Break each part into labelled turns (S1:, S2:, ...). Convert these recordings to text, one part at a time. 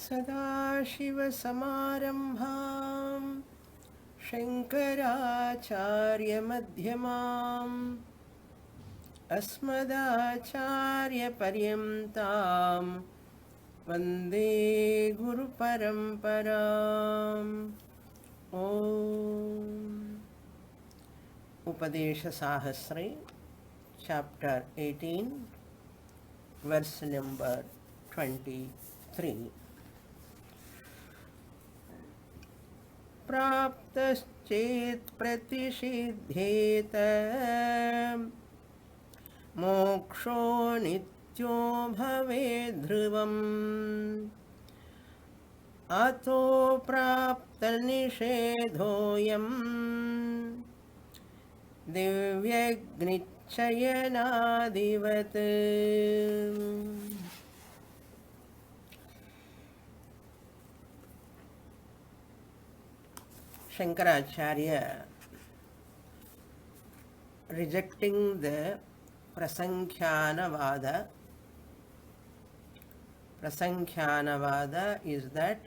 S1: सदाशिवसमारम्भां शङ्कराचार्यमध्यमाम् अस्मदाचार्यपर्यन्तां वन्दे गुरुपरम्पराम् ॐ Upadesa Sahasri, chapter 18, verse number 23. Praptaschet pratishiddhet moksho nityo bhave dhruvam ato prapta nishedhoyam दिव्यग्निच्चयनादिवत्. Shankaracharya, rejecting the Prasankhyanavada. Prasankhyanavada is that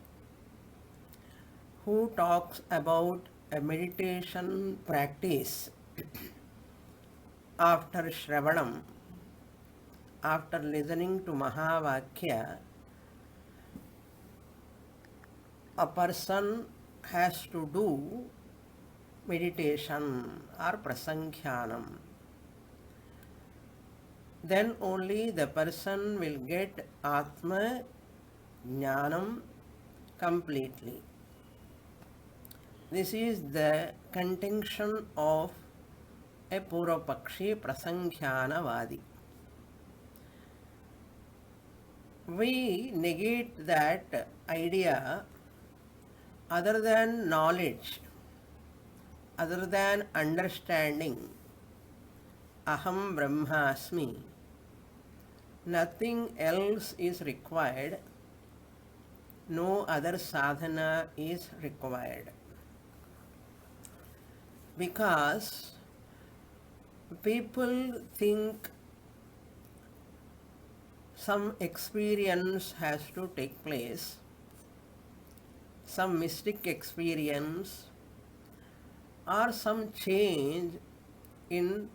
S1: who talks about a meditation practice after Shravanam, after listening to Mahavakya, a person has to do meditation or prasankhyanam. Then only the person will get Atma Jnanam completely. This is the contention of a Purvapakshi Prasankhyanavadi. We negate that idea. Other than knowledge, other than understanding, Aham Brahmasmi, nothing else is required, no other sadhana is required. Because people think some experience has to take place, some mystic experience or some change in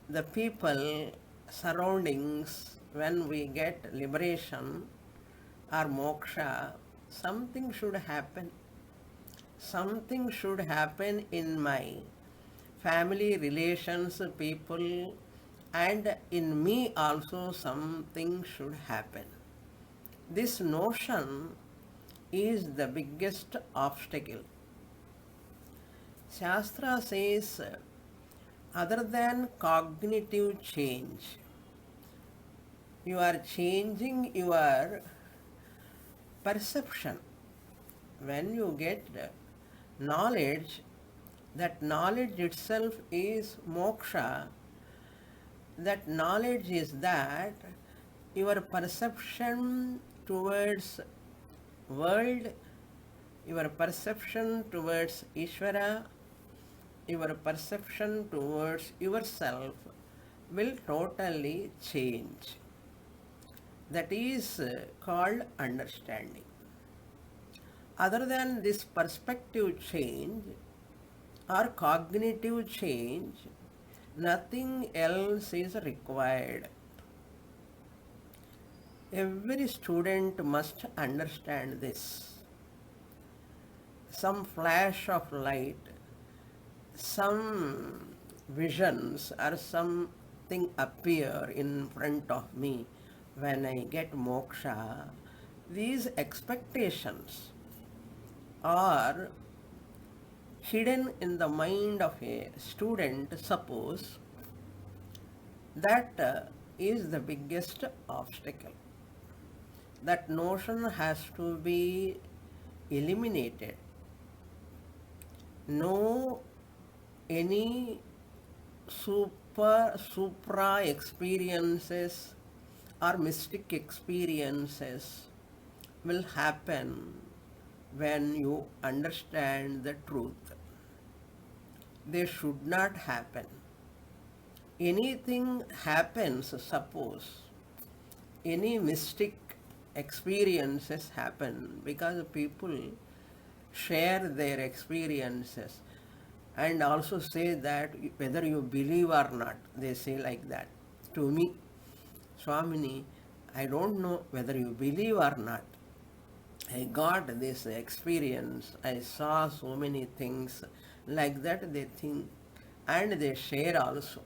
S1: the people surroundings when we get liberation or moksha, something should happen. Something should happen in my family relations, people, and in me also something should happen. This notion is the biggest obstacle. Shastra says, other than cognitive change, you are changing your perception. When you get knowledge, that knowledge itself is moksha. That knowledge is that your perception towards world, your perception towards Ishvara, your perception towards yourself will totally change. That is called understanding. Other than this perspective change or cognitive change, nothing else is required. Every student must understand this. Some flash of light, some visions or something appear in front of me when I get moksha. These expectations are hidden in the mind of a student. Suppose that is the biggest obstacle. That notion has to be eliminated. No any supra experiences or mystic experiences will happen when you understand the truth. They should not happen. Anything happens, suppose any mystic experiences happen because people share their experiences and also say that whether you believe or not, they say like that. To me, Swamini, I don't know whether you believe or not. I got this experience. I saw so many things like that they think and they share also,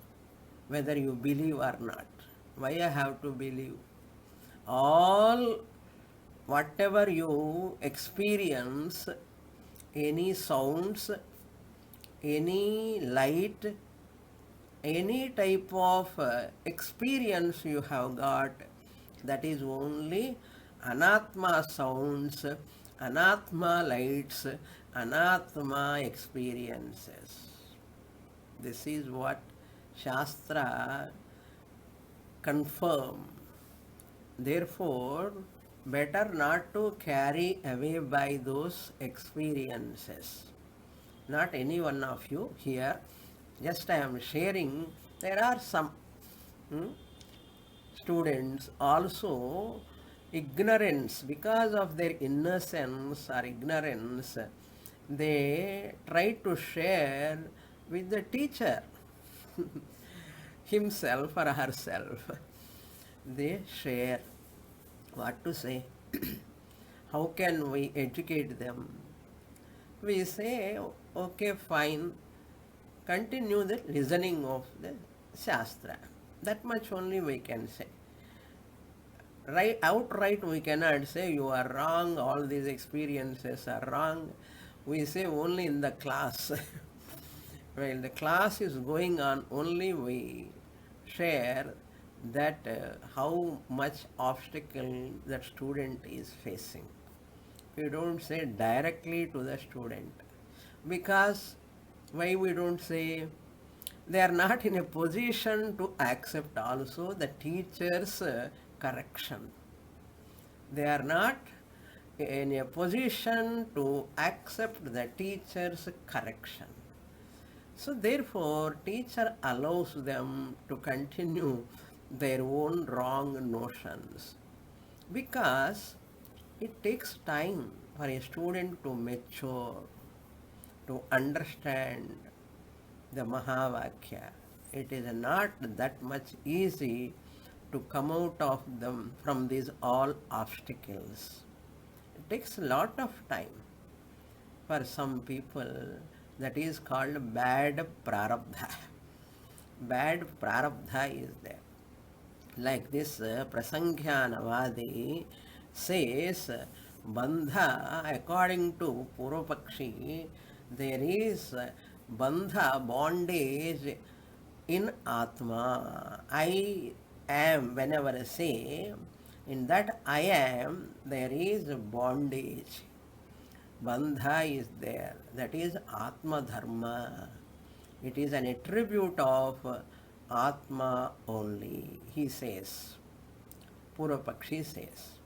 S1: whether you believe or not. Why I have to believe? All whatever you experience, any sounds, any light, any type of experience you have got, that is only anatma sounds, anatma lights, anatma experiences. This is what Shastra confirm. Therefore, better not to carry away by those experiences. Not any one of you here, just I am sharing. There are some students also ignorance, because of their innocence or ignorance, they try to share with the teacher himself or herself. They share. What to say? How can we educate them? We say, okay, fine, continue the listening of the Shastra. That much only we can say. Right, outright we cannot say you are wrong, all these experiences are wrong. We say only in the class. While the class is going on, only we share that how much obstacle that student is facing. We don't say directly to the student, because why we don't say? They are not in a position to accept also the teacher's correction. They are not in a position to accept the teacher's correction. So therefore, teacher allows them to continue their own wrong notions, because it takes time for a student to mature, to understand the Mahavakya. It is not that much easy to come out of them from these all obstacles. It takes a lot of time. For some people, that is called bad prarabdha. Bad prarabdha is there. Like this Prasankhyanavadi says, bandha, according to Purvapakshi, there is bandha, bondage in Atma. I am, whenever I say, in that I am, there is bondage. Bandha is there. That is Atma Dharma. It is an attribute of Atma only, he says. Purvapakshi says.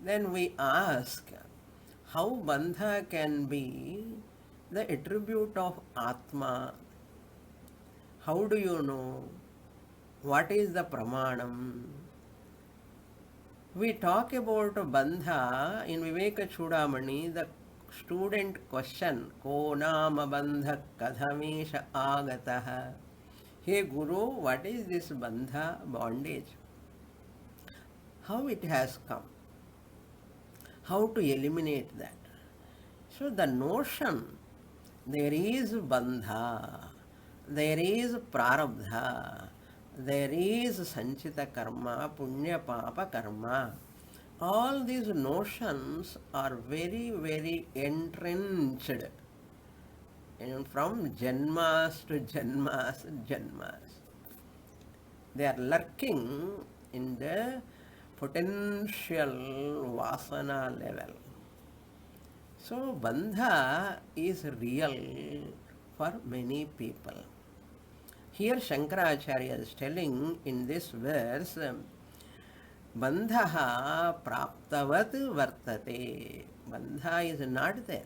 S1: Then we ask, how Bandha can be the attribute of Atma? How do you know? What is the pramanam? We talk about Bandha in Viveka Chudamani, the student question, Ko nama bandha kadhamesha agataha. Hey Guru, what is this bandha, bondage? How it has come? How to eliminate that? So the notion, there is bandha, there is prarabdha, there is sanchita karma, punya papa karma. All these notions are very, very entrenched, and from janmas to janmas, janmas. They are lurking in the potential vasana level. So bandha is real for many people. Here Shankaracharya is telling in this verse, bandhaha praptavat vartate. Bandha is not there.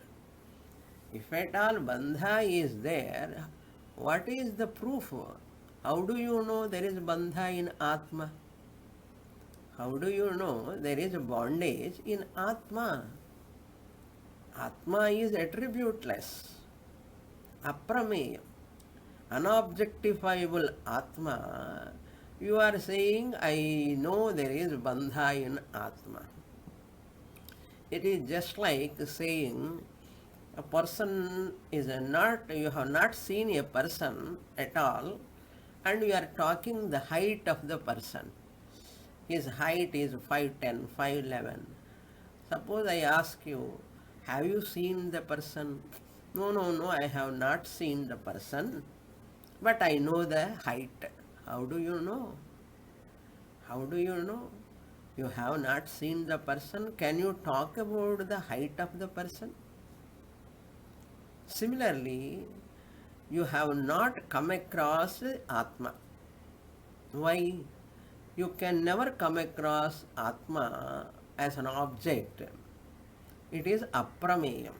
S1: If at all bandha is there, what is the proof? How do you know there is bandha in Atma? How do you know there is a bondage in Atma? Atma is attributeless, aprameyam, unobjectifiable Atma. You are saying, I know there is bandha in Atma. It is just like saying a person is not, you have not seen a person at all, and you are talking the height of the person. His height is 5'10", 5'11". Suppose I ask you, have you seen the person? No, no, no, I have not seen the person, but I know the height. How do you know? How do you know? You have not seen the person. Can you talk about the height of the person? Similarly, you have not come across Atma. Why? You can never come across Atma as an object. It is aprameyam,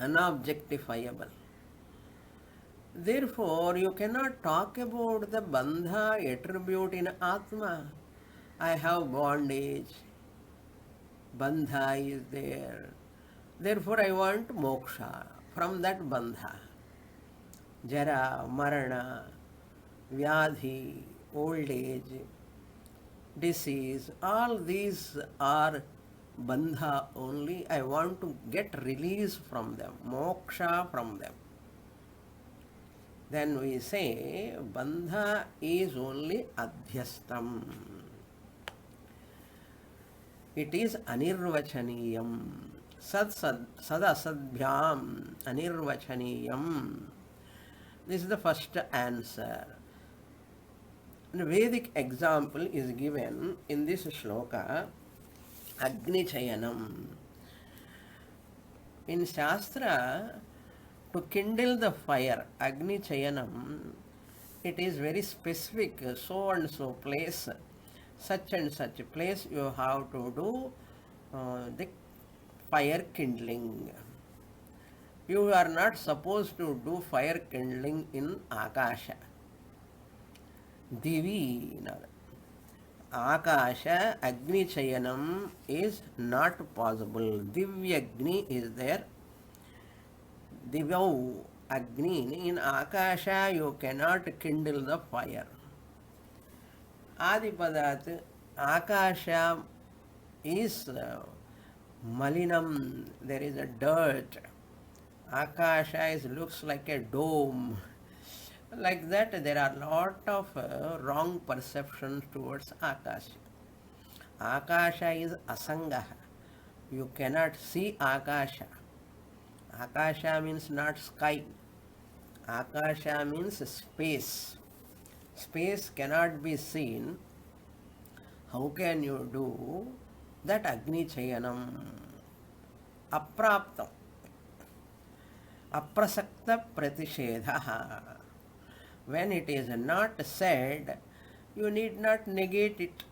S1: unobjectifiable. Therefore, you cannot talk about the bandha attribute in Atma. I have bondage, bandha is there. Therefore, I want moksha from that bandha. Jara, marana, vyadhi, old age, disease, all these are bandha only. I want to get release from them, moksha from them. Then we say bandha is only adhyastam. It is anirvachaniyam. Sadasadbhyam anirvachaniyam. This is the first answer. The Vedic example is given in this shloka, Agni Chayanam. In Shastra, to kindle the fire, Agni Chayanam, it is very specific, so and so place, such and such place you have to do the fire kindling. You are not supposed to do fire kindling in Akasha. Divi, Akasha, Agni Chayanam is not possible. Divyagni is there. Divyau, Agni, in Akasha you cannot kindle the fire. Adipadat, Akasha is malinam, there is a dirt. Akasha looks like a dome. Like that, there are lot of wrong perceptions towards Akasha. Akasha is asanga. You cannot see Akasha. Akasha means not sky. Akasha means space. Space cannot be seen. How can you do that Agni Chayanam? Apraptam. Aprasakta pratishedha. When it is not said, you need not negate it.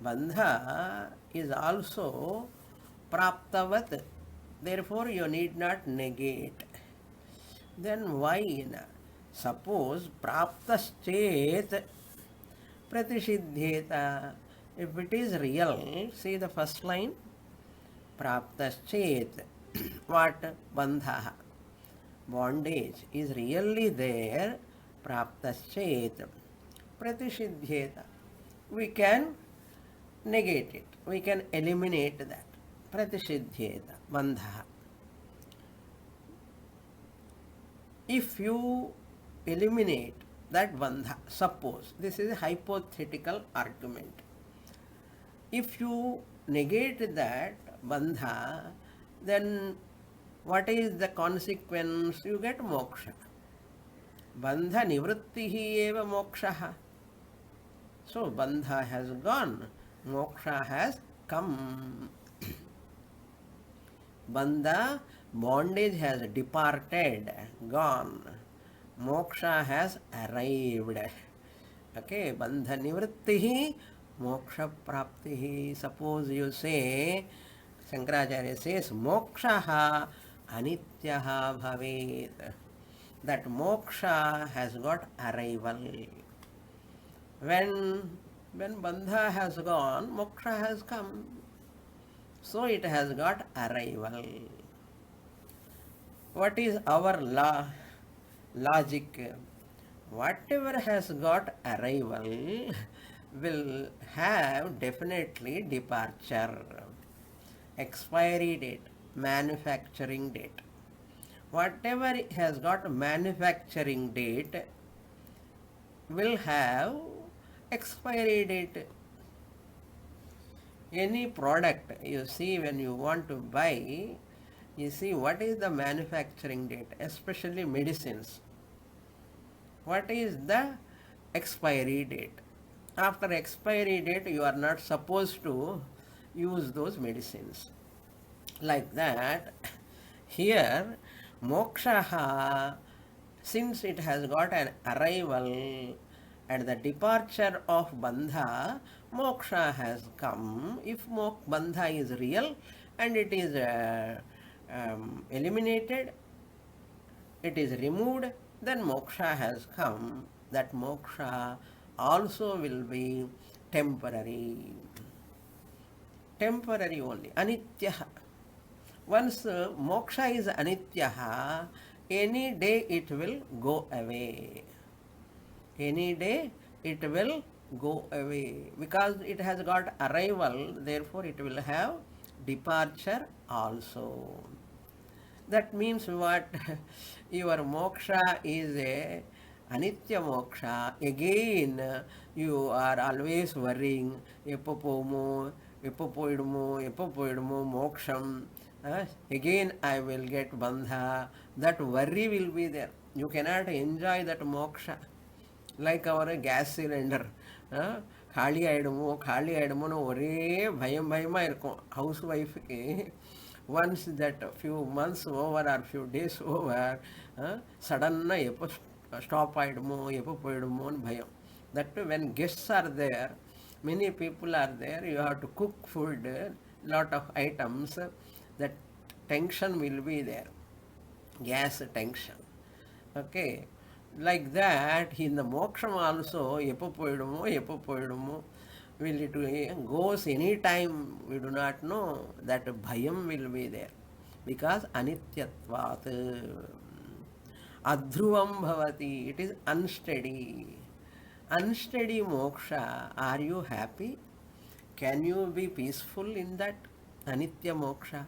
S1: Bandha is also praptavat. Therefore, you need not negate. Then why? Suppose praptaschet pratishidhyeta. If it is real, see the first line. Praptaschet. What? Bandha. Bondage is really there. Praptaschet. Pratishidhyeta. We can negate it. We can eliminate that. Pratishidhyeta. Bandha. If you eliminate that bandha, suppose, this is a hypothetical argument. If you negate that bandha, then what is the consequence? You get moksha. Bandha nivrittihi eva mokshaha. So bandha has gone, moksha has come. Bandha, bondage has departed, gone. Moksha has arrived. Okay, bandha nivrittihi, moksha praptihi. Suppose you say, Shankaracharya says, mokshaha anityaha bhavet. That moksha has got arrival. When When bandha has gone, moksha has come. So it has got arrival. What is our law? Logic? Whatever has got arrival will have definitely departure, expiry date, manufacturing date. Whatever has got manufacturing date will have expiry date. Any product you see when you want to buy, you see what is the manufacturing date, especially medicines. What is the expiry date? After expiry date, you are not supposed to use those medicines. Like that, here, moksha, since it has got an arrival at the departure of bandha, moksha has come. If bandha is real and it is eliminated, it is removed, then moksha has come. That moksha also will be temporary. Temporary only. Anityaha. Once moksha is anityaha, any day it will go away. Any day it will go away. Because it has got arrival, therefore it will have departure also. That means what? Your moksha is a anitya moksha. Again, you are always worrying, epo pomo, epo poidmo, moksham. Again, I will get bandha. That worry will be there. You cannot enjoy that moksha. Like our gas cylinder. ಖಾಲಿ ಆಯಿடுமோன்னு ஒரே பயமாக இருக்கும் house ஒய்ஃபுக்கு. Once that few months over or few days over, சடன்னாக எப்போ stop ஆகிடுமோ எப்போ போயிடுமோன்னு பயம். That when guests are there, many people are there, you have to cook food, lot of items, that tension will be there, gas tension. Okay, like that in the moksham also, எப்போ போயிடுமோ, will it goes any time, we do not know. That bhayam will be there because anityatvat. Adhruvam bhavati, it is unsteady. Unsteady moksha, are you happy? Can you be peaceful in that anitya moksha?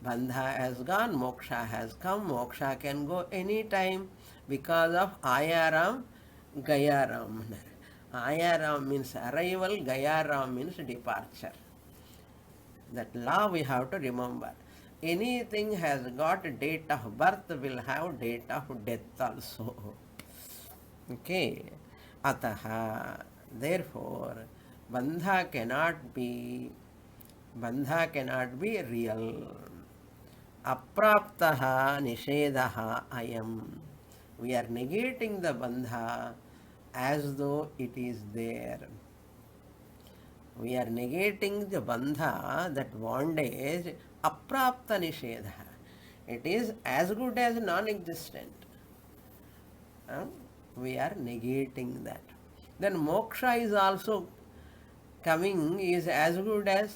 S1: Bandha has gone, moksha has come. Moksha can go any time because of ayaram, gayaram. Ayaram means arrival, gayaram means departure. That law we have to remember. Anything has got date of birth will have date of death also. Okay. Ataha, therefore, bandha cannot be real. Apraptaha nishedha ayam. We are negating the bandha as though it is there. We are negating the bandha, that bondage, aprapta nishedha. It is as good as non-existent. We are negating that. Then moksha is also coming, is as good as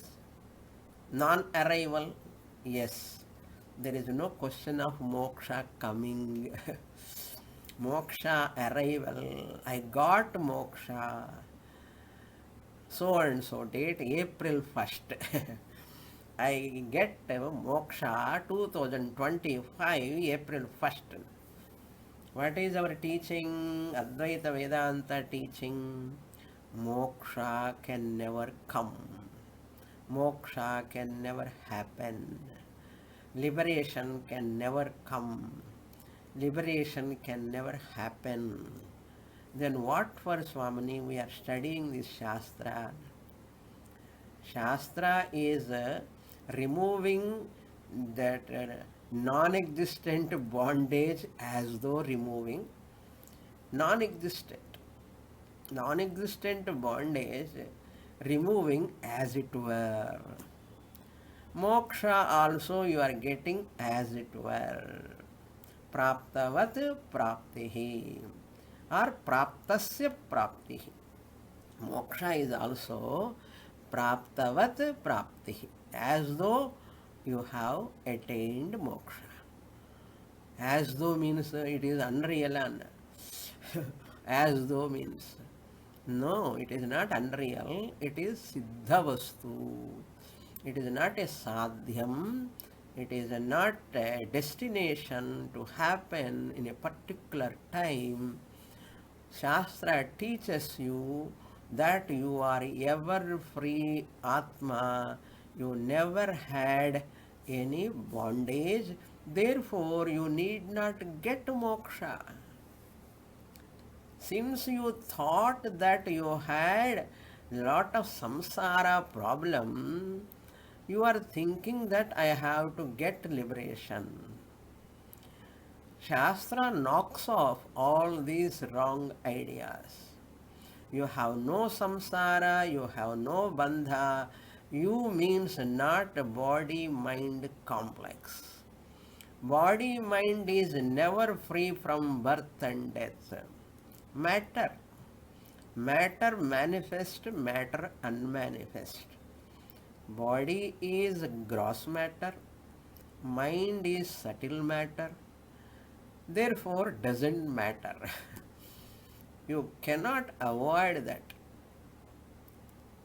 S1: non-arrival. Yes, there is no question of moksha coming. Moksha arrival. I got moksha. So and so date, April 1st. I get moksha 2025, April 1st. What is our teaching? Advaita Vedanta teaching. Moksha can never come. Moksha can never happen. Liberation can never come. Liberation can never happen. Then what for, Swamini, we are studying this Shastra? Shastra is removing that non-existent bondage as though removing non-existent bondage, removing as it were. Moksha also you are getting as it were. Praptavat praptihi or praptasya praptihi. Moksha is also praptavat prapti, as though you have attained moksha. As though means it is unreal, and as though means no, it is not unreal, it is siddha vastu. It is not a sadhyam, it is not a destination to happen in a particular time. Shastra teaches you that you are ever free Atma, you never had any bondage, therefore you need not get moksha. Since you thought that you had lot of samsara problem, you are thinking that I have to get liberation. Shastra knocks off all these wrong ideas. You have no samsara, you have no bandha. You means not a body-mind complex. Body-mind is never free from birth and death. Matter. Matter manifest, matter unmanifest. Body is gross matter, mind is subtle matter, therefore doesn't matter. You cannot avoid that.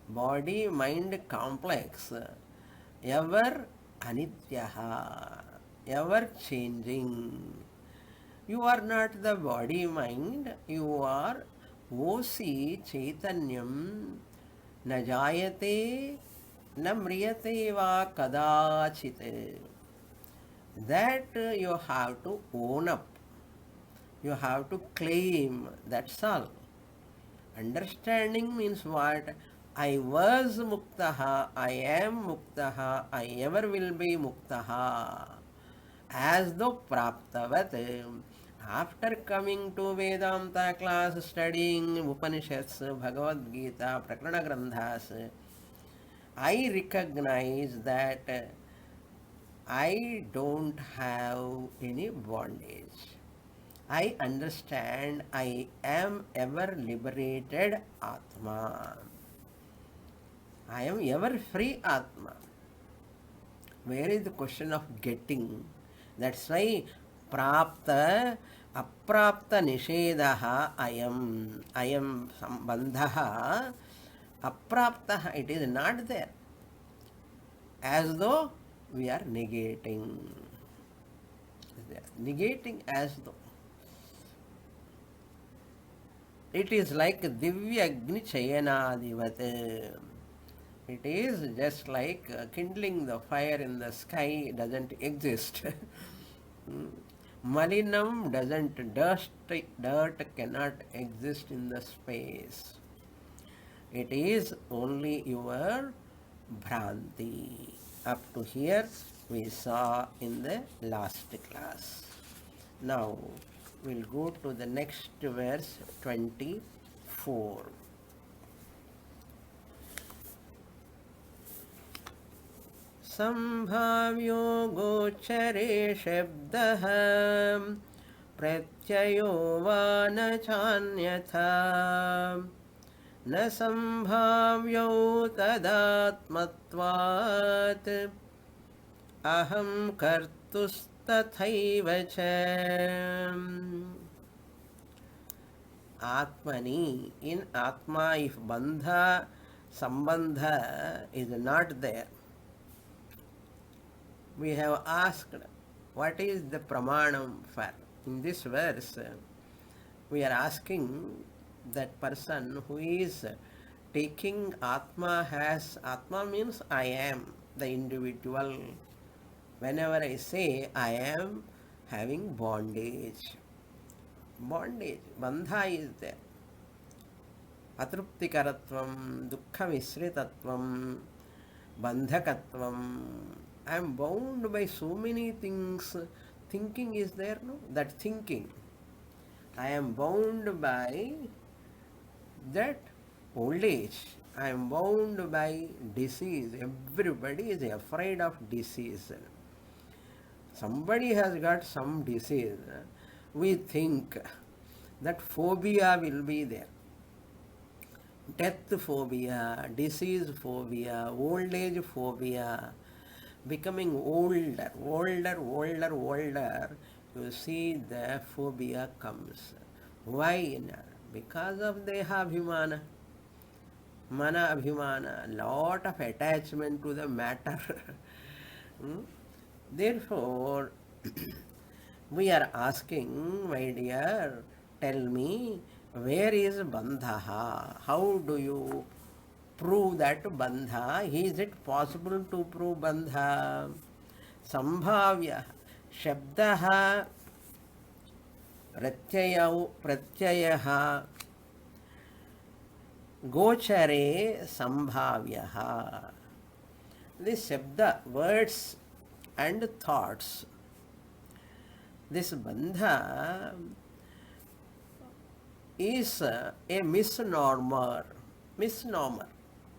S1: Body mind complex, ever anityaha, ever changing. You are not the body mind, you are OC Chaitanyam, na jayate na mriyate va kadachit. That you have to own up. You have to claim, that's all. Understanding means what? I was muktaha, I am muktaha, I ever will be muktaha. As though praptavat. After coming to Vedanta class, studying Upanishads, Bhagavad Gita, Prakarana Grandhas, I recognize that I don't have any bondage. I understand I am ever liberated Atma. I am ever free Atma. Where is the question of getting? That's why prapta, aprapta nishedaha ayam sambandhaha, apraptaha, it is not there. As though we are negating. Negating as though. It is like Divya Agni Chayanadivat. It is just like kindling the fire in the sky doesn't exist. Malinam doesn't, dirt cannot exist in the space. It is only your Bhranti. Up to here we saw in the last class. Now we'll go to the next verse 24. संभाव्यो गोचरे शब्दः प्रत्ययो वा न चान्यथा न संभाव्यो तदात्मत्वात् अहं कर्तुस्तथैव च Atmani, in Atma, if bandha, sambandha is not there, we have asked what is the pramanam for. In this verse, we are asking that person who is taking Atma as, Atma means I am, the individual. Whenever I say I am having bondage, bandha is there. Atruptikaratvam, dukkha misritatvam, bandhakatvam. I am bound by so many things. Thinking is there, no? That thinking. I am bound by that old age. I am bound by disease. Everybody is afraid of disease. Somebody has got some disease. We think that phobia will be there. death phobia, disease phobia, old age phobia, becoming older, you see the phobia comes. Why? Because of Dehabhimana, Mana Abhimana, lot of attachment to the matter. Hmm? Therefore, we are asking, my dear, tell me, where is Bandha? How do you prove that Bandha? Is it possible to prove Bandha? Sambhavya, Shabdaha, Pratyayah, Gochare, Sambhavya. This Shabda, words and thoughts, this bandha is a misnomer,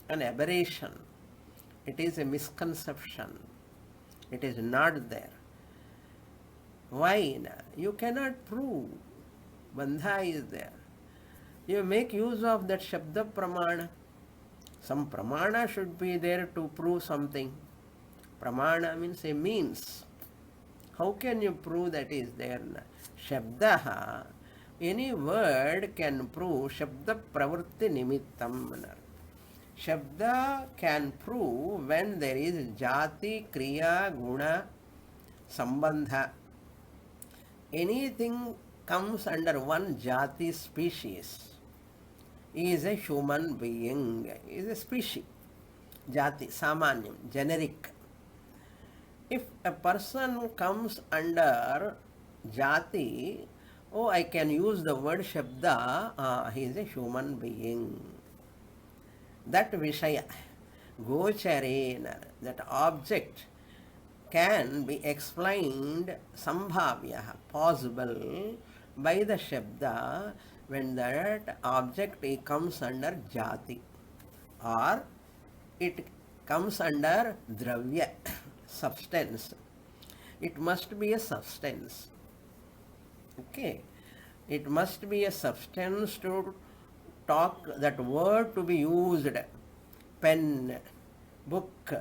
S1: an aberration. It is a misconception. It is not there. Why? You cannot prove bandha is there. You make use of that Shabda Pramana. Some Pramana should be there to prove something. Pramana means a means. How can you prove that is there? Shabdaha, any word can prove Shabda Pravritti Nimittam. Shabda can prove when there is Jati, Kriya, Guna, Sambandha. Anything comes under one Jati species is a human being, is a species. Jati, Samanyam, generic. If a person comes under Jati, oh, I can use the word Shabda, he is a human being. That Vishaya, Gocharena, that object can be explained Sambhavya, possible by the Shabda when that object comes under Jati or it comes under Dravya, substance. It must be a substance. Okay. It must be a substance to talk, that word to be used. Pen, book.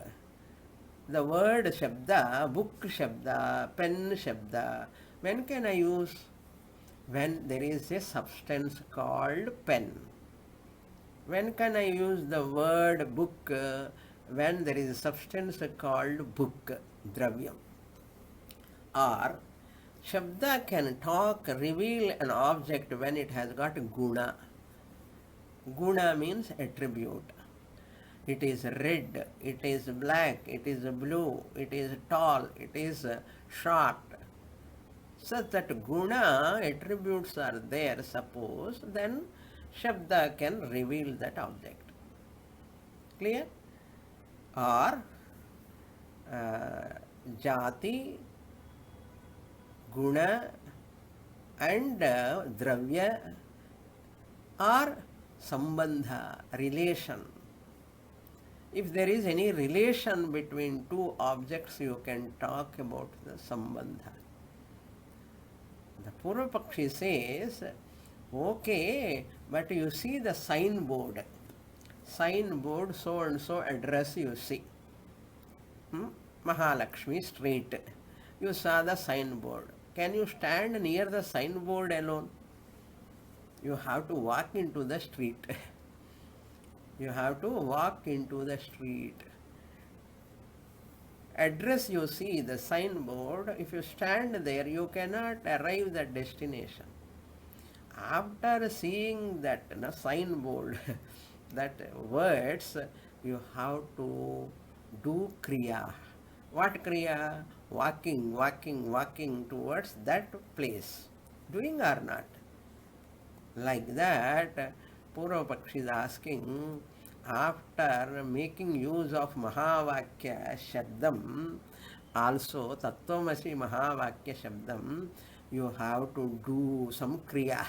S1: The word Shabda, book Shabda, pen Shabda. When can I use? When there is a substance called pen. When can I use the word book? When there is a substance called book, dravyam. Or Shabda can talk, reveal an object when it has got guna. Guna means attribute. It is red, it is black, it is blue, it is tall, it is short. Such that guna attributes are there, suppose, then Shabda can reveal that object. Clear? Or Jati, Guna and Dravya or Sambandha, relation. If there is any relation between two objects, you can talk about the Sambandha. The Purvapakshi says, okay, but you see the signboard. Signboard, so and so address you see. Mahalakshmi Street. You saw the signboard. Can you stand near the signboard alone? You have to walk into the street. You have to walk into the street. Address you see, the signboard, if you stand there, you cannot arrive at destination. After seeing that signboard, that words, you have to do kriya. What kriya? Walking towards that place. Doing or not? Like that, Purvapakshi is asking, after making use of Mahavakya Shabdam, also Tattvamasi Mahavakya Shabdam, you have to do some kriya.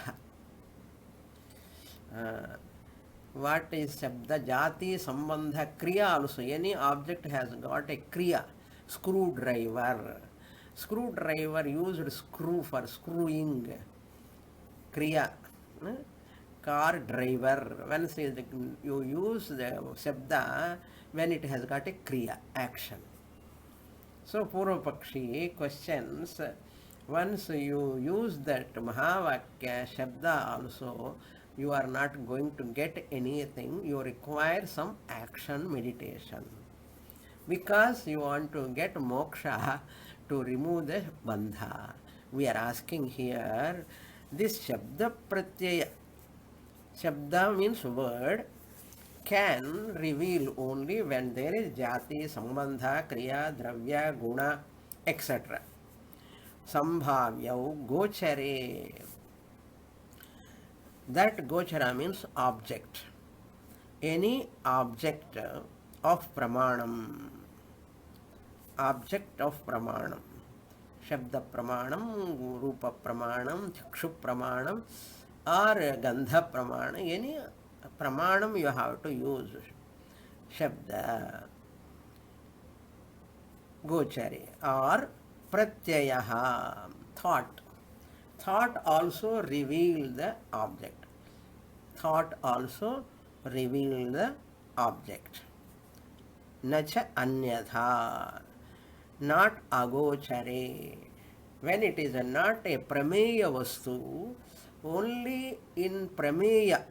S1: What is Shabda? Jati, Sambandha, Kriya also. Any object has got a Kriya. Screwdriver. Screwdriver used screw for screwing. Kriya. car driver. Once you use the Shabda when it has got a Kriya, action. So Purva Pakshi questions, once you use that Mahavakya Shabda also, you are not going to get anything. You require some action meditation. Because you want to get moksha to remove the bandha. We are asking here, this Shabda Pratyaya, Shabda means word, can reveal only when there is jati, sambandha, kriya, dravya, guna, etc. Sambhavyau gochare. That gochara means object. Any object of pramanam. Object of pramanam. Shabda pramanam, rupa pramanam, chakshu pramanam, or gandha pramanam. Any pramanam you have to use. Shabda, gochare, or pratyayaha, thought. Thought also reveal the object. Thought also reveal the object. Nacha anyatha, not agochare. When it is not a prameya vastu, only in prameya,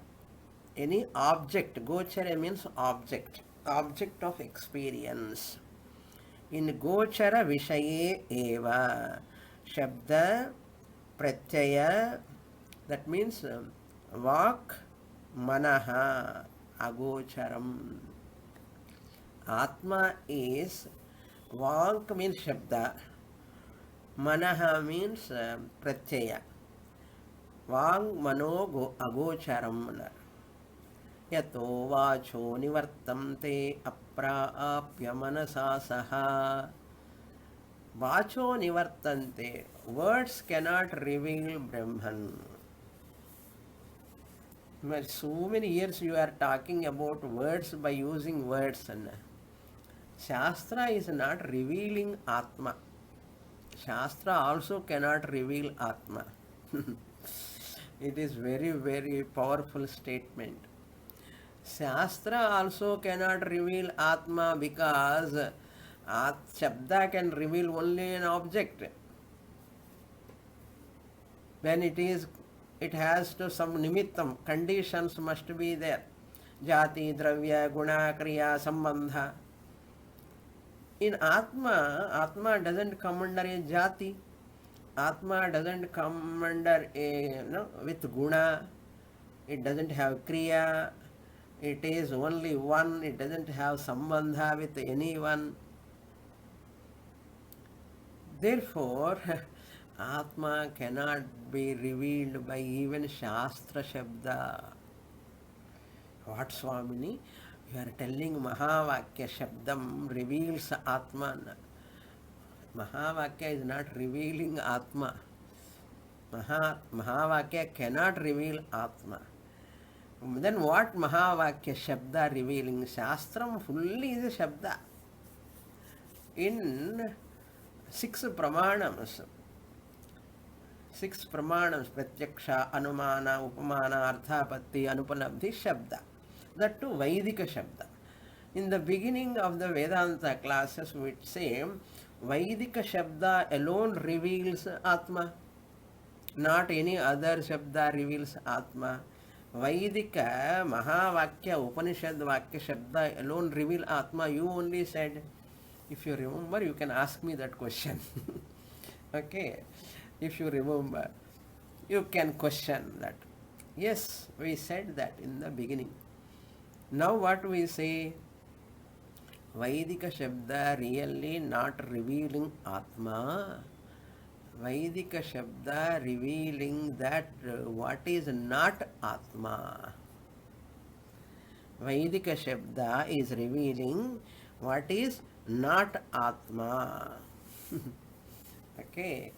S1: any object, gochara means object, object of experience. In gochara vishaye eva, shabda, pratyaya, that means vak, manaha, agocharam. Atma is, vak means shabda, manaha means pratyaya. Vang mano agocharam. Yato vacho nivartamte apraapya manasa saha. Vacho nivartante. Words cannot reveal Brahman. Well, so many years you are talking about words by using words. Shastra is not revealing Atma. Shastra also cannot reveal Atma. It is very, very powerful statement. Shastra also cannot reveal Atma because Shabda can reveal only an object. When it has to some nimittam, conditions must be there. Jati, dravya, guna, kriya, sambandha. In Atma doesn't come under a jati. Atma doesn't come under a, with guna. It doesn't have kriya. It is only one. It doesn't have sambandha with anyone. Therefore, Atma cannot be revealed by even Shastra Shabda. What, Swamini? You are telling Mahavakya Shabdam reveals Atman. Mahavakya is not revealing Atma. Mahavakya cannot reveal Atma. Then what Mahavakya Shabda revealing? Shastram fully is a Shabda. In 6 pramanams, pratyaksha, anumana, upamana, arthapatti, anupalabdhi, Shabda. That too Vaidika Shabda. In the beginning of the Vedanta classes, we say Vaidika Shabda alone reveals Atma. Not any other Shabda reveals Atma. Vaidika, Mahavakya, Upanishad Vakya Shabda alone reveal Atma. You only said. If you remember, you can ask me that question. Okay. If you remember, you can question that. Yes, we said that in the beginning. Now what we say? Vaidika Shabda really not revealing Atma. Vaidika Shabda revealing that what is not Atma. Vaidika Shabda is revealing what is not Atma. Okay.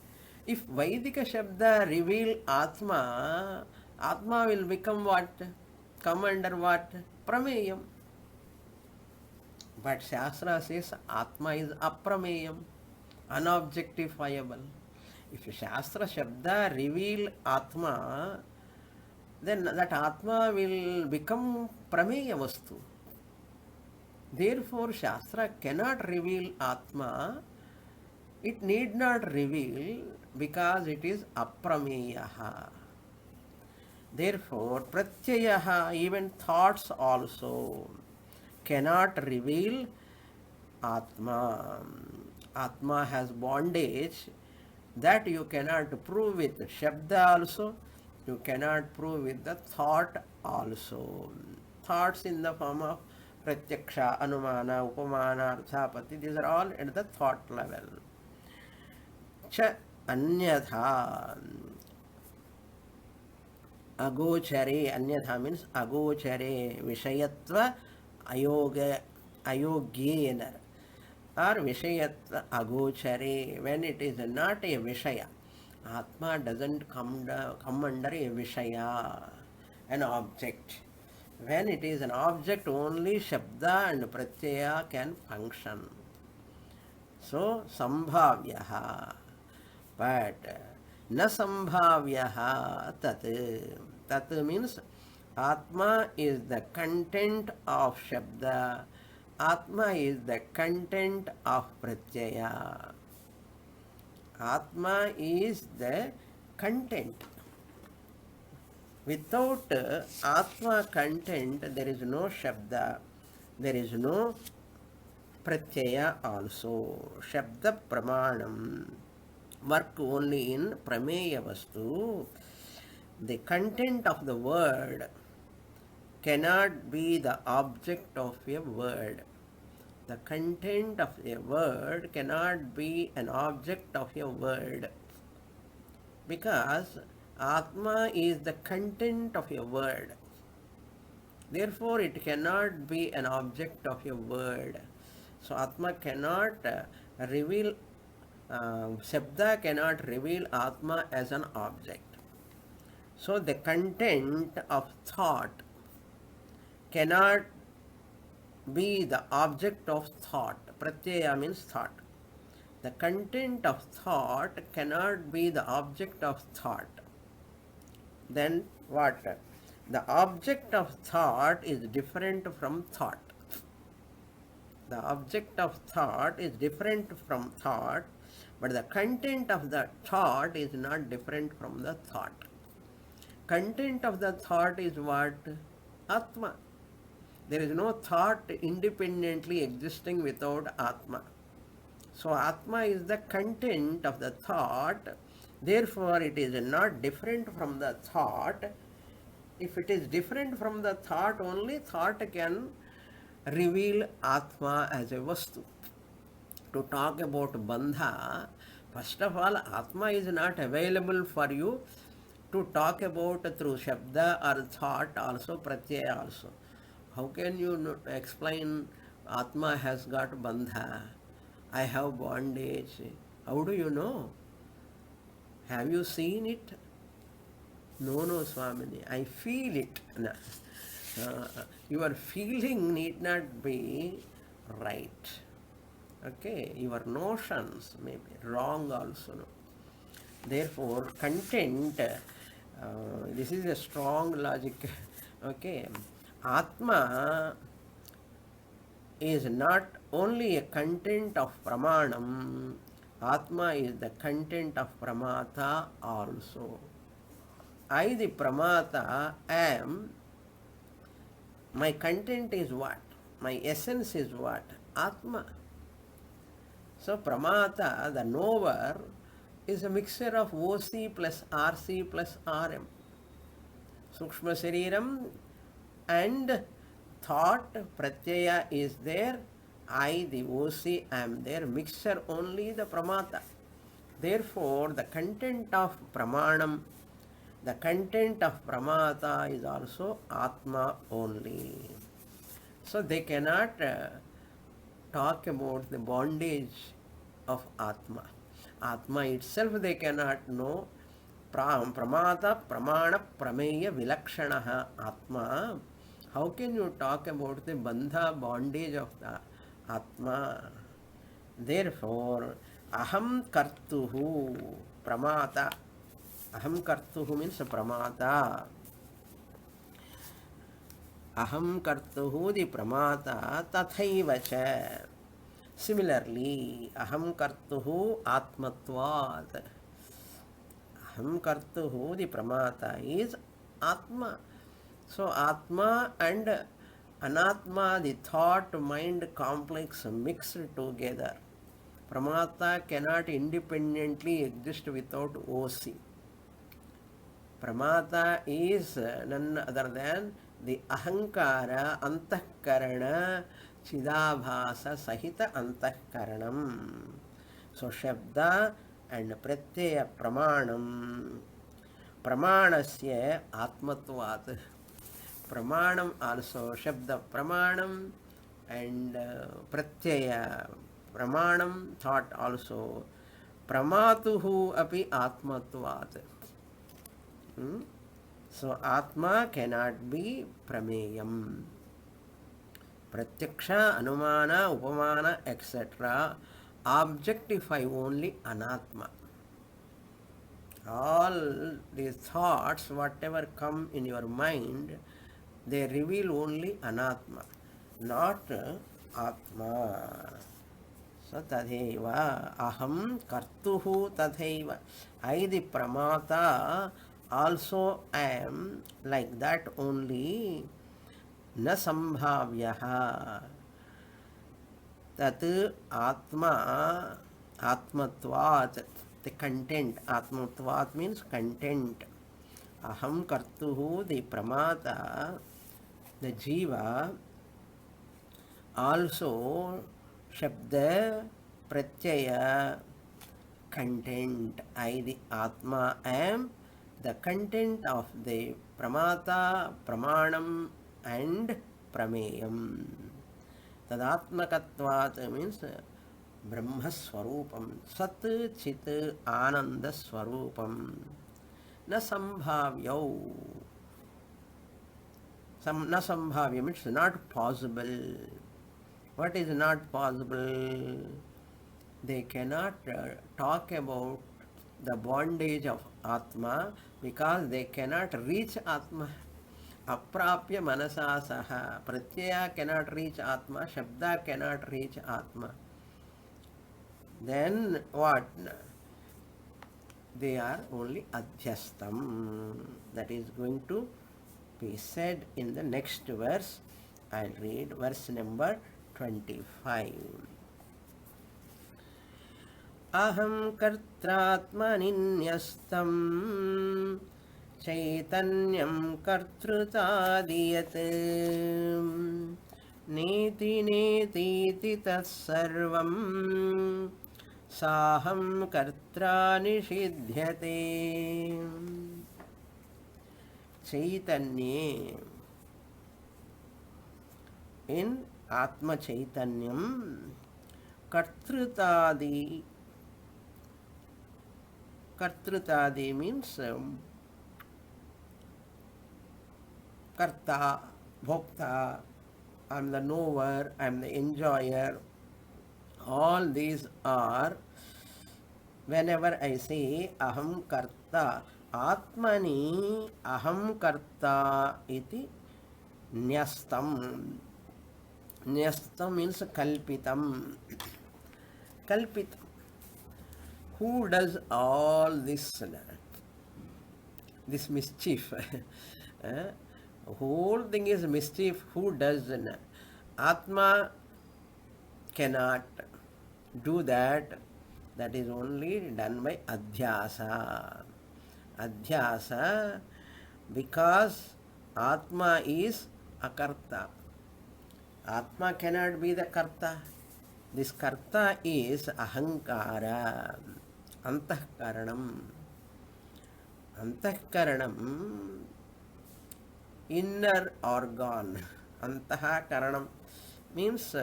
S1: If Vaidika Shabda reveal Atma, Atma will become what? Come under what? Prameyam. But Shastra says Atma is aprameyam, unobjectifiable. If Shastra Shabda reveal Atma, then that Atma will become Prameya Vastu. Therefore, Shastra cannot reveal Atma. It need not reveal because it is Aprameyaha. Therefore, Pratyayaha, even thoughts also, cannot reveal Atma. Atma has bondage that you cannot prove with Shabda also, you cannot prove with the thought also. Thoughts in the form of Pratyaksha, Anumana, Upamana, Arthapati, these are all at the thought level. Cha Anyatha. Agochare, Anyatha means Agochare, Vishayatva, Ayogyena, or Vishayatva Agochare, when it is not a Vishaya. Atma doesn't come under a Vishaya, an object. When it is an object, only Shabda and Pratyaya can function. So, Sambhavyaha. But na sambhavyaha tat. Tat means Atma is the content of Shabda. Atma is the content of Pratyaya. Atma is the content. Without Atma content, there is no Shabda, there is no Pratyaya also. Shabda Pramanam work only in Prameya Vastu. The content of the word cannot be the object of a word. The content of a word cannot be an object of a word, because Atma is the content of a word. Therefore, it cannot be an object of a word. So, Atma cannot reveal, Shabda cannot reveal Atma as an object. So, the content of thought cannot be the object of thought. Pratyaya means thought. The content of thought cannot be the object of thought. Then what? The object of thought is different from thought. The object of thought is different from thought, but the content of the thought is not different from the thought. Content of the thought is what? Atma. There is no thought independently existing without Atma. So Atma is the content of the thought. Therefore, it is not different from the thought. If it is different from the thought, only thought can reveal Atma as a Vastu. To talk about Bandha, first of all, Atma is not available for you to talk about through Shabda or thought also, Pratyaya also. How can you explain Atma has got Bandha? I have bondage. How do you know? Have you seen it? No, Swamini. I feel it. No. Your feeling need not be right. Okay, your notions may be wrong also. No? Therefore, content, this is a strong logic. Okay, Atma is not only a content of Pramanam, Atma is the content of Pramata also. I, the Pramata, am. My content is what? My essence is what? Atma. So, Pramata, the knower, is a mixture of OC plus RC plus RM. Sukshma Shariram and thought, Pratyaya is there. I, the OC, am there. Mixture only the Pramata. Therefore, the content of Pramanam, the content of Pramata is also Atma only. So they cannot talk about the bondage of Atma. Atma itself they cannot know. Pramata, Pramana, Prameya, Vilakshanaha Atma. How can you talk about the Bandha, bondage of the Atma? Therefore, Aham Kartuhu, Pramata. Aham Kartuhu means Pramata. Aham kartuhu, the pramata, tathaiva cha. Similarly, aham kartuhu atmatvat. Aham kartuhu, the pramata is atma. So atma and anatma, the thought mind complex mixed together. Pramata cannot independently exist without OC. Pramata is none other than the ahankara, antahkarana, chidabhasa sahita antahkaranam. So Shabda and Pratyaya Pramanam. Pramanasya Atmatvat. Pramanam also Shabda Pramanam and Pratyaya Pramanam thought also. Pramatuhu api Atmatvat. So Atma cannot be Prameyam. Pratyaksha, Anumana, Upamana, etc. objectify only Anatma. All these thoughts, whatever come in your mind, they reveal only Anatma, not Atma. So tadheva aham kartuhu tadheva. I the pramata also am like that only. Na sambhavyaha. Tat atma atmatvat. The content. Atmatvat means content. Aham kartuhu, the pramata, the jiva, also Shabda, Pratyaya, content. I, the Atma, am the content of the Pramata, Pramanam, and Prameyam. Tadatmakatvat means Brahma Swarupam, Sat Chit Ananda Swarupam. Na Sambhavyau. Na Sambhavya means not possible. What is not possible? They cannot talk about the bondage of Atma because they cannot reach Atma. Aprapya manasa saha. Pratyaya cannot reach Atma. Shabda cannot reach Atma. Then what? They are only adhyastam. That is going to be said in the next verse. I'll read verse number 25. Aham kartratmaninyastam chaitanyam kartrutadiyat neti neti tatsarvam saham kartra nishidhyate. Chaitanye, in Atma Chaitanyam, Kartrutadi. Kartrutadi means Karta, Bhokta, I am the knower, I am the enjoyer. All these are, whenever I say Aham Karta, Atmani Aham Karta iti Nyastam. Nyastam means Kalpitam. Kalpitam. Who does all this mischief? Whole thing is mischief. Who does? Atma cannot do that. That is only done by Adhyasa. Adhyasa, because Atma is Akarta. Atma cannot be the Karta. This Karta is Ahankara, Antahkaranam. Antahkaranam, inner organ. Antahkaranam means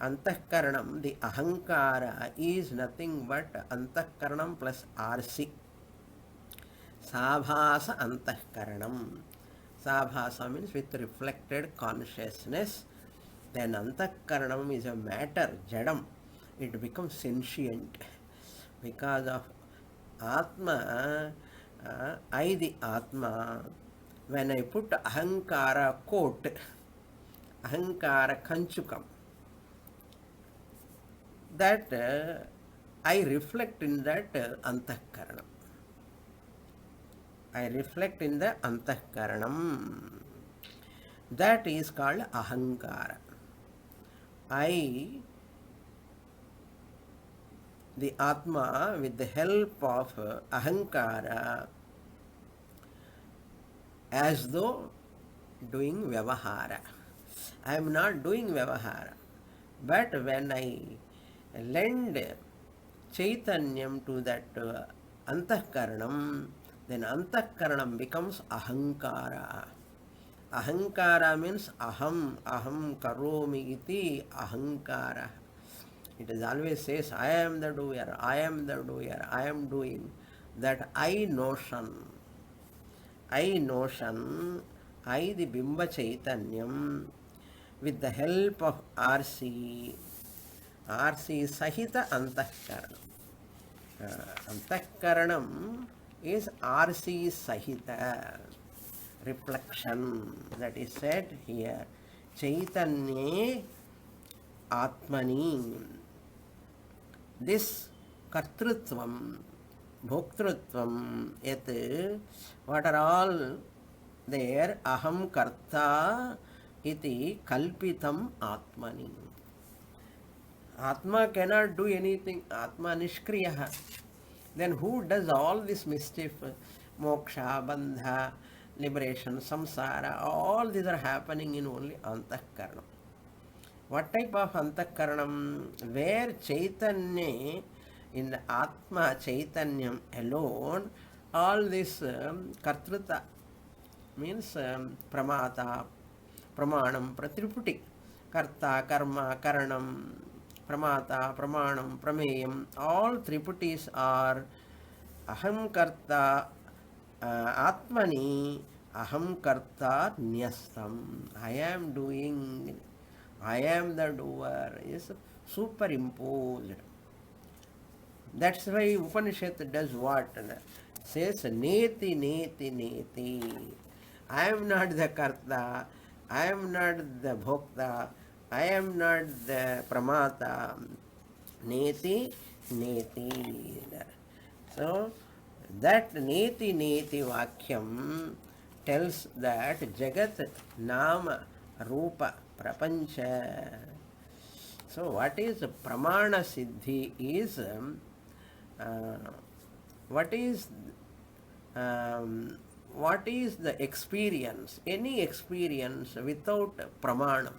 S1: Antahkaranam, the Ahankara is nothing but Antahkaranam plus RC. Sabhasa Antahkaranam. Sabhasa means with reflected consciousness. Then Antahkaranam is a matter, Jadam. It becomes sentient. Because of Atma, I the Atma, when I put ahankara coat, ahankara kanchukam, that I reflect in that antahkaranam. I reflect in the antahkaranam. That is called ahankara. The Atma, with the help of ahankara, as though doing vyavahara. I am not doing vyavahara. But when I lend chaitanyam to that antahkaranam, then antahkaranam becomes ahankara. Ahankara means aham karomi iti ahankara. It is always says, I am the doer, I am the doer, I am doing. That I notion, I the Bimba Chaitanyam, with the help of RC Sahita Antahkaranam. Antahkaranam is RC Sahita, reflection, that is said here. Chaitanye Atmani. This kartrutvam, bhoktrutvam, yet, what are all there? Aham karta iti kalpitam atmani. Atma cannot do anything. Atma nishkriyaha. Then who does all this mischief? Moksha, bandha, liberation, samsara, all these are happening in only antahkaranam. What type of antahkaranam? Where Chaitanya, in the Atma Chaitanyam alone, all this kartruta means pramata, pramanam, pratriputi, karta, karma, karanam, pramata, pramanam, prameyam, all triputis are aham karta, atmani, aham karta nyastam. I am doing, I am the doer, is superimposed. That's why Upanishad does what? Says neti, neti, neti. I am not the karta, I am not the bhokta, I am not the pramata. Neti, neti. So, that neti, neti vakyam tells that Jagat, Nama, Rupa, Prapancha. So, what is Pramana Siddhi is what is the experience, any experience without pramanam,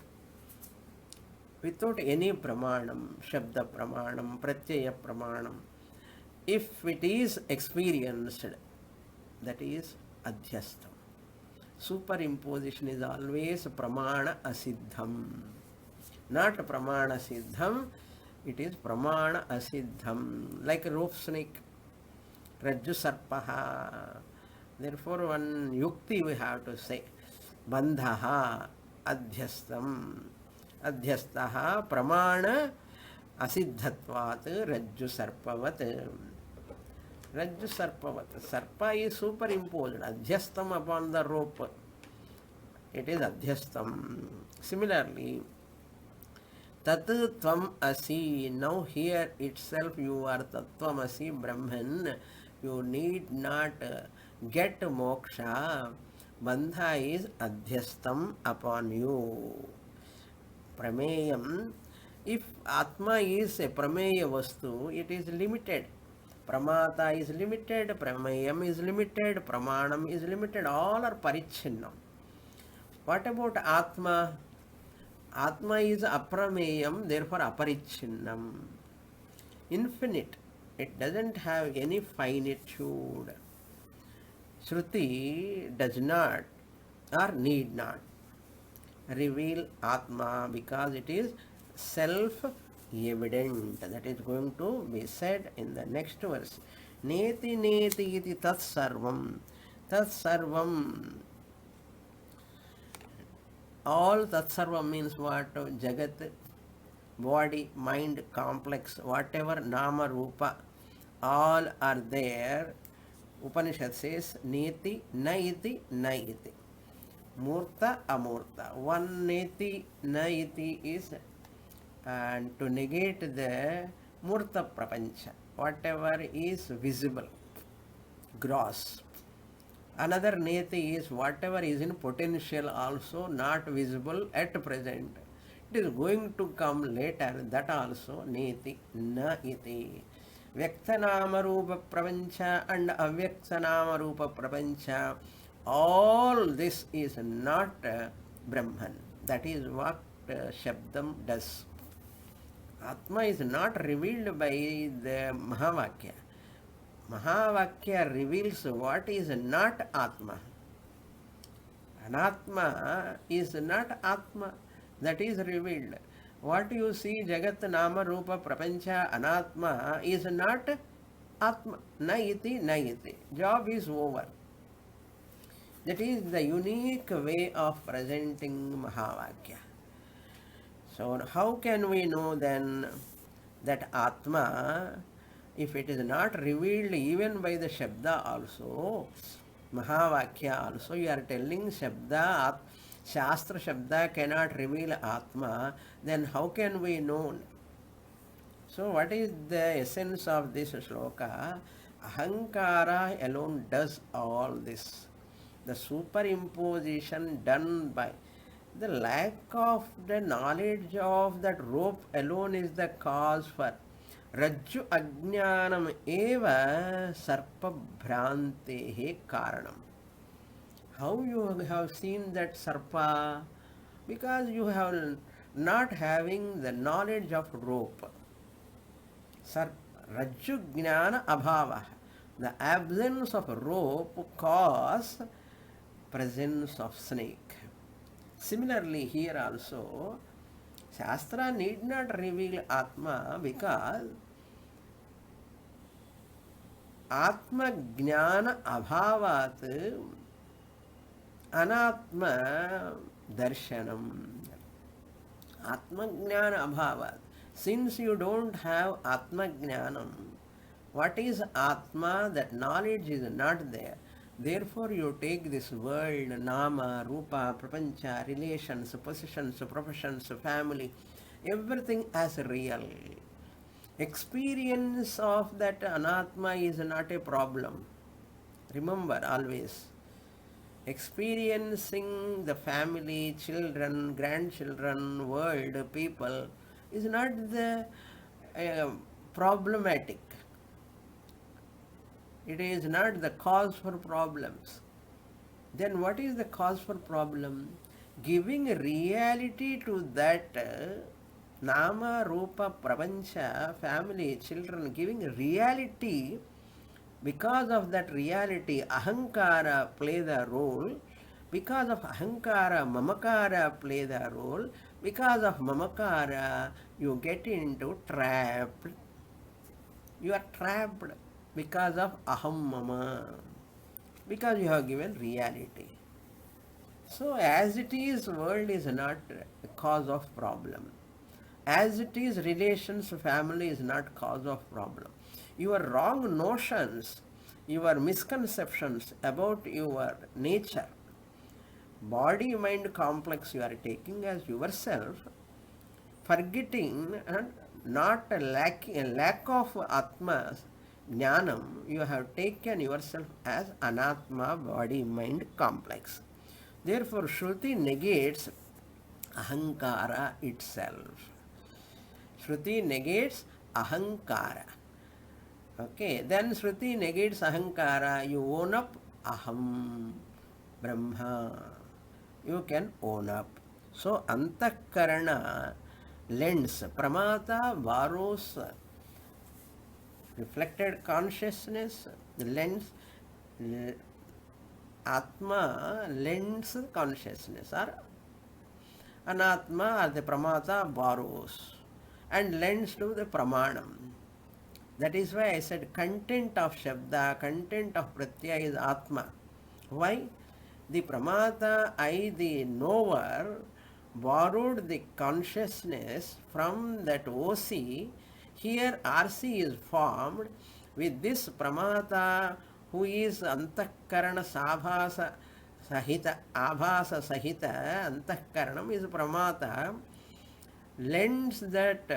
S1: without any pramanam, shabda pramanam, pratyaya pramanam. If it is experienced, that is adhyastam. Superimposition is always pramana asiddham. Not pramana siddham, it is pramana asiddham. Like a rope snake, rajju sarpaha. Therefore, one yukti we have to say, bandhaha adhyastam. Adhyastaha pramana asiddhatvat rajju sarpavat. Rajju sarpavat. Sarpa is superimposed. Adhyastam upon the rope. It is adhyastam. Similarly, tat tvam asi. Now here itself you are tattvam asi Brahman. You need not get moksha. Bandha is adhyastam upon you. Prameyam. If Atma is a prameya vastu, it is limited. Pramata is limited, prameyam is limited, pramanam is limited. All are parichinnam. What about Atma? Atma is aprameyam, therefore aparichinnam. Infinite. It doesn't have any finitude. Shruti does not or need not reveal Atma because it is self-evident. That is going to be said in the next verse. Neti neti iti tat sarvam. Tat sarvam. All tat sarvam means what? Jagat, body, mind, complex, whatever nama rupa, all are there Upanishad says Neti, Naiti, Naiti. Murta, Amurta. One Neti, Naiti is and to negate the Murta Prapancha, whatever is visible, gross. Another Neti is whatever is in potential also not visible at present. It is going to come later, that also Neti, Na iti. Vyaktanama Rupa Prapancha and Avyaktanama Rupa Prapancha, all this is not Brahman. That is what Shabdam does. Atma is not revealed by the Mahavakya. Mahavakya reveals what is not Atma. Anatma is not Atma. That is revealed. What you see, Jagat Nama Rupa Prapancha Anatma is not Atma. Naiti, Naiti. Job is over. That is the unique way of presenting Mahavakya. So how can we know then that Atma, if it is not revealed even by the Shabda also, Mahavakya also, you are telling Shabda, Shastra Shabda cannot reveal Atma, then how can we know? So what is the essence of this shloka? Ahankara alone does all this. The superimposition done by the lack of the knowledge of that rope alone is the cause for Rajju Ajnanam eva Sarpa Bhrantehe Karanam. How you have seen that Sarpa? Because you have not having the knowledge of rope. Rajju Jnana Abhava. The absence of rope cause presence of snake. Similarly, here also, Shastra need not reveal Atma because Atma Jnana Abhavat Anatma Darshanam. Atma Jnana Abhavat. Since you don't have Atma Jnanam, what is Atma? That knowledge is not there. Therefore, you take this world, Nama, Rupa, Prapancha, relations, possessions, professions, family, everything as real. Experience of that Anatma is not a problem. Remember always, experiencing the family, children, grandchildren, world, people is not the problematic. It is not the cause for problems. Then what is the cause for problem? Giving reality to that Nama, Rupa, Prapancha, family, children, giving reality. Because of that reality, Ahankara play the role. Because of Ahankara, Mamakara play the role. Because of Mamakara, you get into trapped. You are trapped because of Aham Mama. Because you have given reality. So as it is, world is not a cause of problem. As it is, relations, family is not cause of problem. Your wrong notions, your misconceptions about your nature, body-mind complex you are taking as yourself, forgetting and not a lack of Atma, Jnanam, you have taken yourself as Anatma, body-mind complex. Therefore, Shruti negates Ahankara itself. Shruti negates Ahankara. Okay, then Shruti negates Ahankara. You own up Aham Brahma. You can own up. So, Antakarana lends Pramata borrows reflected consciousness, lends Atma lends consciousness, or Anatma or the Pramata borrows and lends to the Pramanam. That is why I said content of Shabda, content of Pratyaya is Atma. Why? The Pramata, I, the knower, borrowed the consciousness from that OC. Here RC is formed. With this Pramata who is Antahkarana Sabhasa Sahita, Abhasa Sahita, Antahkaranam is Pramata, lends that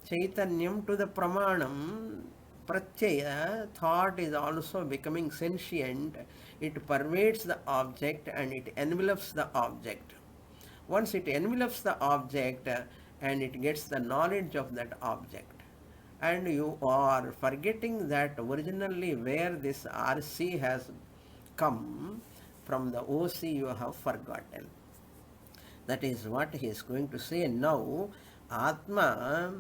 S1: Chaitanyam to the Pramanam, Pratyaya, thought is also becoming sentient. It pervades the object and it envelops the object. Once it envelops the object and it gets the knowledge of that object, and you are forgetting that originally where this RC has come from, the OC you have forgotten. That is what he is going to say now. Atma,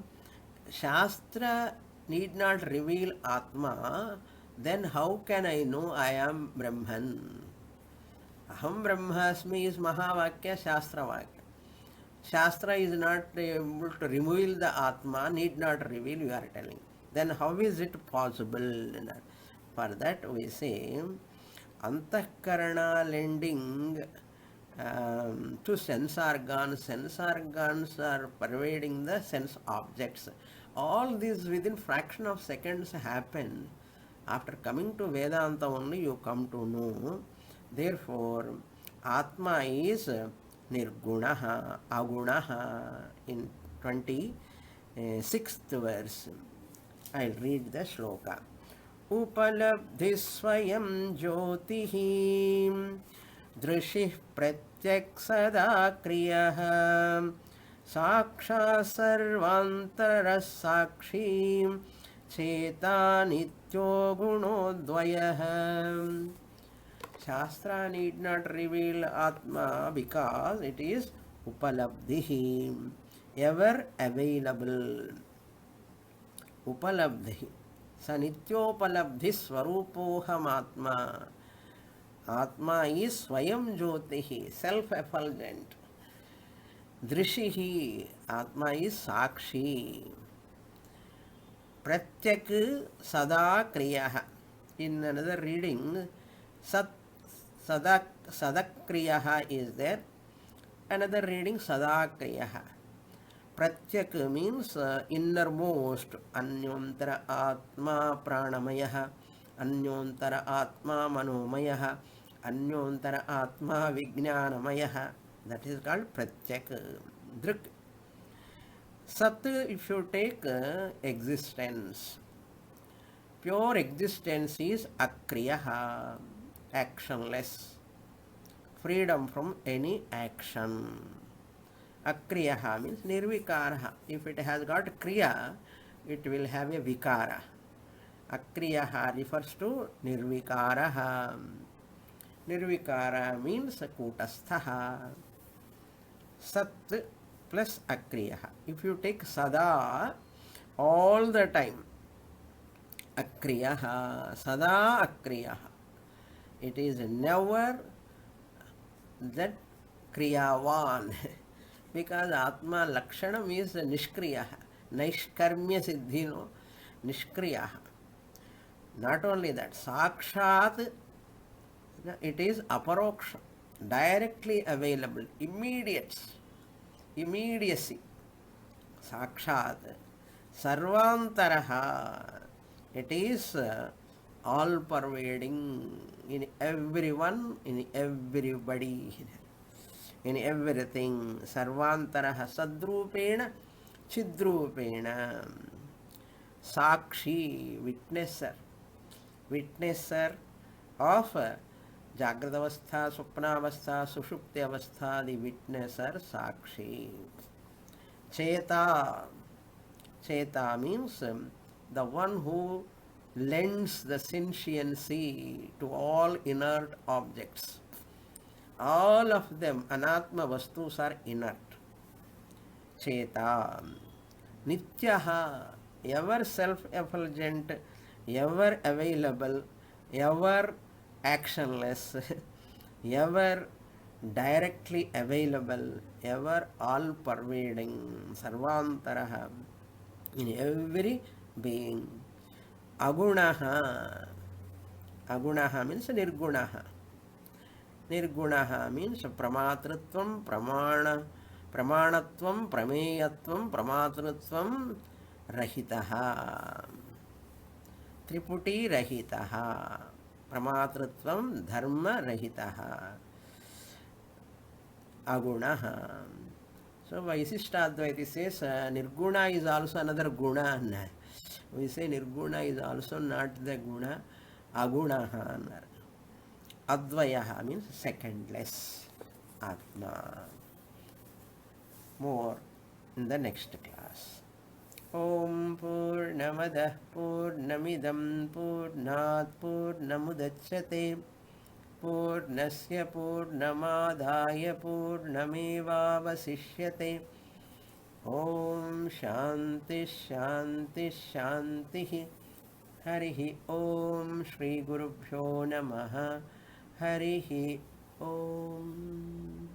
S1: Shastra need not reveal Atma, then how can I know I am Brahman? Aham Brahmasmi is Mahavakya, Shastra Vakya. Shastra is not able to reveal the Atma, need not reveal, you are telling. Then how is it possible? For that we say, Antahkarana lending to sense organs are pervading the sense objects. All these within fraction of seconds happen. After coming to Vedanta only you come to know. Therefore, Atma is Nirgunaha, Agunaha in 26th verse. I'll read the shloka. Upalabdhi swayam jyotihi drishih pratyak sada kriyah saksha sarvantara sakshi cheta nityo gunodvayah. Shastra need not reveal Atma because it is Upalabdhi, ever available. Upalabdhi. Sanityopalabdhi Swarupoham Atma. Atma is Swayam Jyotihi, self-effulgent. Drishihi, Atma is Sakshi. Pratyak Sada Kriyaha. In another reading, Sadakriyaha is there. Another reading Sadakriyaha. Pratyak means innermost. Anyontara Atma Pranamayaha, Anyontara Atma Manomayaha, Anyontara Atma Vijnanamayaha. That is called Pratyak. Drik. Sat, if you take existence, pure existence is Akriyaha, actionless, freedom from any action. Akriyaha means nirvikaraha. If it has got kriya, it will have a vikara. Akriyaha refers to nirvikaraha. Nirvikara means kutasthaha. Sat plus akriyaha. If you take sada, all the time, akriyaha, sada akriyaha. It is never that kriyavan. Because Atma Lakshanam is Nishkriyaha, Naishkarmya Siddhino, Nishkriyaha. Not only that, Sakshat, it is Aparoksha, directly available, immediacy. Sakshat, Sarvantaraha, it is all pervading in everyone, in everybody, in everything. Sarvantaraha sadrupena chidrupena. Sakshi, witnesser of Jagradavastha, Swapnavastha, Sushupti Avastha, the witnesser Sakshi. Cheta means the one who lends the sentiency to all inert objects. All of them, anatma vastus, are inert. Cheta. Nityaha, ever self-effulgent, ever available, ever actionless, ever directly available, ever all-pervading, sarvantaraha, in every being. Agunaha. Agunaha means nirgunaha. Nirgunaha means pramatritvam, pramanatvam, prameyatvam, pramatritvam, rahitaha. त्रिपुटीरहितः, प्रमातृत्वं धर्मरहितः, aguna. So Vaisishtadvaiti says Nirguna is also another guna. We say Nirguna is also not the guna, agunaha. Advayaha means secondless Atma. More in the next class. Om Purnamadah Purnamidam Purnat Purnamudachyate Purnasya Purnamadhaya Purnamevavasishyate. Om Shanti Shanti Shanti. Harihi Om Shri Gurubhyo Namaha. Harihi Om.